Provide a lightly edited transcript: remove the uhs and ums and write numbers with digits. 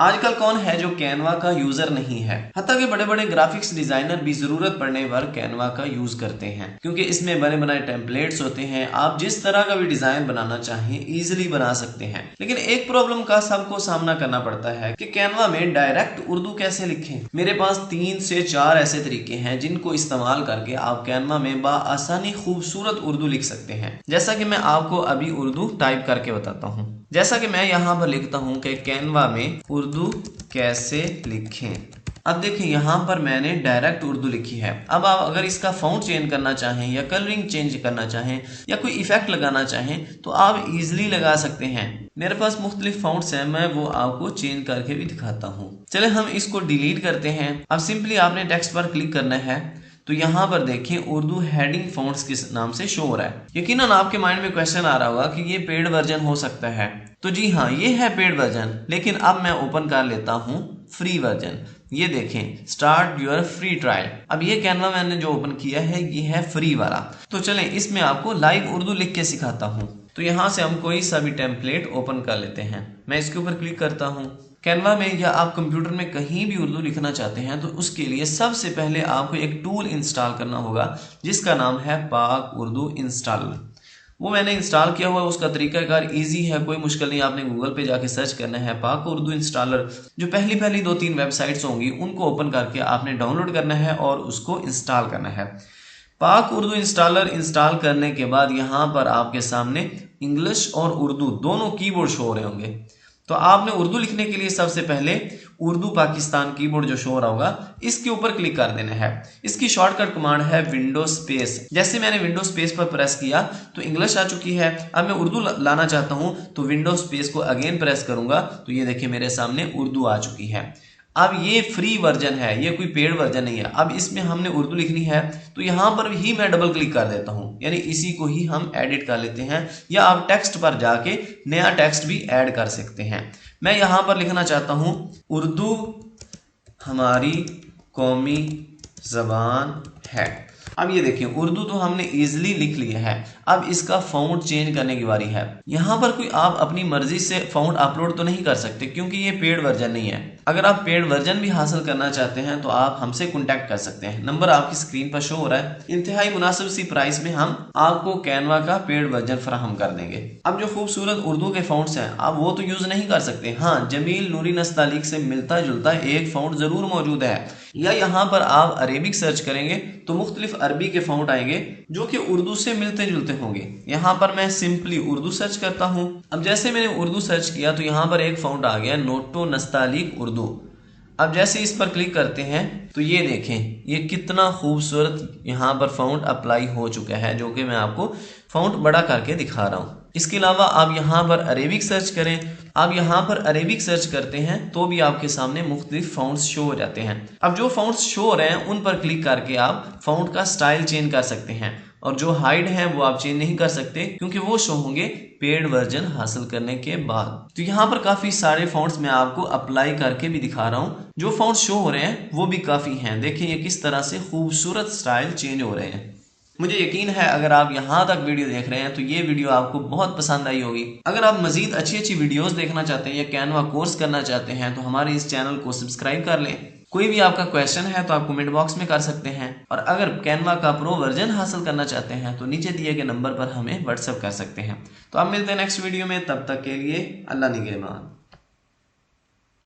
आजकल कौन है जो कैनवा का यूजर नहीं है। हत्ता कि बड़े बड़े ग्राफिक्स डिजाइनर भी जरूरत पड़ने पर कैनवा का यूज करते हैं, क्योंकि इसमें बने बनाए टेम्पलेट्स होते हैं। आप जिस तरह का भी डिजाइन बनाना चाहें इजीली बना सकते हैं। लेकिन एक प्रॉब्लम का सबको सामना करना पड़ता है कि कैनवा में डायरेक्ट उर्दू कैसे लिखें। मेरे पास 3 से 4 ऐसे तरीके हैं जिनको इस्तेमाल करके आप कैनवा में बआसानी खूबसूरत उर्दू लिख सकते हैं। जैसा कि मैं आपको अभी उर्दू टाइप करके बताता हूँ। जैसा कि मैं यहाँ पर लिखता हूँ कि कैनवा में उर्दू कैसे लिखें। अब देखिए यहाँ पर मैंने डायरेक्ट उर्दू लिखी है। अब आप अगर इसका फ़ॉन्ट चेंज करना चाहें या कलरिंग चेंज करना चाहें या कोई इफेक्ट लगाना चाहें तो आप इजीली लगा सकते हैं। मेरे पास मुख्तलिफ फ़ॉन्ट्स हैं, मैं वो आपको चेंज करके भी दिखाता हूँ। चले हम इसको डिलीट करते हैं। अब सिंपली आपने टेक्स्ट पर क्लिक करना है तो यहाँ पर देखें उर्दू हेडिंग फ़ॉन्ट्स के नाम से शो हो रहा है। यकीनन आपके माइंड में क्वेश्चन आ रहा होगा कि ये पेड वर्जन हो सकता है। तो जी हाँ, ये है पेड वर्जन, लेकिन अब मैं ओपन कर लेता हूँ फ्री वर्जन। ये देखें स्टार्ट योर फ्री ट्रायल। अब ये कैनवा मैंने जो ओपन किया है ये है फ्री वाला। तो चलें इसमें आपको लाइव उर्दू लिख के सिखाता हूँ। तो यहाँ से हम कोई सा भी टेम्पलेट ओपन कर लेते हैं। मैं इसके ऊपर क्लिक करता हूँ। कैनवा में या आप कंप्यूटर में कहीं भी उर्दू लिखना चाहते हैं तो उसके लिए सबसे पहले आपको एक टूल इंस्टॉल करना होगा जिसका नाम है पाक उर्दू इंस्टॉलर। वो मैंने इंस्टॉल किया हुआ है। उसका तरीकाकार इजी है, कोई मुश्किल नहीं। आपने गूगल पे जाके सर्च करना है पाक उर्दू इंस्टॉलर। जो पहली 2-3 वेबसाइट्स होंगी उनको ओपन करके आपने डाउनलोड करना है और उसको इंस्टॉल करना है। पाक उर्दू इंस्टॉलर इंस्टॉल करने के बाद यहाँ पर आपके सामने इंग्लिश और उर्दू दोनों कीबोर्ड शो हो रहे होंगे। तो आपने उर्दू लिखने के लिए सबसे पहले उर्दू पाकिस्तान कीबोर्ड जो शो हो रहा होगा इसके ऊपर क्लिक कर देना है। इसकी शॉर्टकट कमांड है विंडो स्पेस। जैसे मैंने विंडो स्पेस पर प्रेस किया तो इंग्लिश आ चुकी है। अब मैं उर्दू लाना चाहता हूं तो विंडो स्पेस को अगेन प्रेस करूंगा तो ये देखिए मेरे सामने उर्दू आ चुकी है। अब ये फ्री वर्जन है, ये कोई पेड वर्जन नहीं है। अब इसमें हमने उर्दू लिखनी है तो यहाँ पर ही मैं डबल क्लिक कर देता हूँ, यानी इसी को ही हम एडिट कर लेते हैं। या आप टेक्स्ट पर जाके नया टेक्स्ट भी ऐड कर सकते हैं। मैं यहाँ पर लिखना चाहता हूँ उर्दू हमारी कौमी ज़बान है। अब ये देखिए उर्दू तो हमने इजीली लिख लिया है। अब इसका फ़ॉन्ट चेंज करने की बारी है। यहाँ पर कोई आप अपनी मर्जी से फ़ॉन्ट अपलोड तो नहीं कर सकते क्योंकि ये पेड वर्जन नहीं है। अगर आप पेड वर्जन भी हासिल करना चाहते हैं तो आप हमसे कॉन्टैक्ट कर सकते हैं। नंबर आपकी स्क्रीन पर शो हो रहा है। इंतहाई मुनासिब सी प्राइस में हम आपको कैनवा का पेड वर्जन फराहम कर देंगे। अब जो खूबसूरत उर्दू के फ़ॉन्ट्स हैं आप वो तो यूज़ नहीं कर सकते। हाँ, जमील नूरी नस्तालिक से मिलता जुलता एक फ़ॉन्ट ज़रूर मौजूद है। या यहाँ पर आप अरेबिक सर्च करेंगे तो मुख्तलिफ अरबी के फ़ॉन्ट आएंगे जो कि उर्दू से मिलते जुलते होंगे। यहाँ पर मैं सिंपली उर्दू सर्च करता हूँ। अब जैसे मैंने उर्दू सर्च किया तो यहाँ पर एक फ़ॉन्ट आ गया नोटो नस्तालिक उर्दू। अब जैसे इस पर क्लिक करते हैं तो ये देखें ये कितना खूबसूरत यहाँ पर फ़ॉन्ट अप्लाई हो चुका है, जो कि मैं आपको फ़ॉन्ट बड़ा करके दिखा रहा हूँ। इसके अलावा आप यहाँ पर अरेबिक सर्च करें। आप यहाँ पर अरेबिक सर्च करते हैं तो भी आपके सामने मुख्तलिफ फ़ॉन्ट्स शो हो जाते हैं। अब जो फ़ॉन्ट्स शो हो रहे हैं उन पर क्लिक करके आप फ़ॉन्ट का स्टाइल चेंज कर सकते हैं, और जो हाइड है वो आप चेंज नहीं कर सकते क्योंकि वो शो होंगे पेड वर्जन हासिल करने के बाद। तो यहाँ पर काफ़ी सारे फ़ॉन्ट्स मैं आपको अप्लाई करके भी दिखा रहा हूँ। जो फ़ॉन्ट्स शो हो रहे हैं वो भी काफ़ी हैं। देखिए ये किस तरह से खूबसूरत स्टाइल चेंज हो रहे हैं। मुझे यकीन है अगर आप यहाँ तक वीडियो देख रहे हैं तो ये वीडियो आपको बहुत पसंद आई होगी। अगर आप मजीद अच्छी वीडियोस देखना चाहते हैं या कैनवा कोर्स करना चाहते हैं तो हमारे इस चैनल को सब्सक्राइब कर लें। कोई भी आपका क्वेश्चन है तो आप कमेंट बॉक्स में कर सकते हैं, और अगर कैनवा का प्रो वर्जन हासिल करना चाहते हैं तो नीचे दिए गए नंबर पर हमें व्हाट्सएप कर सकते हैं। तो आप मिलते हैं नेक्स्ट वीडियो में, तब तक के लिए अल्लाह निगहबान।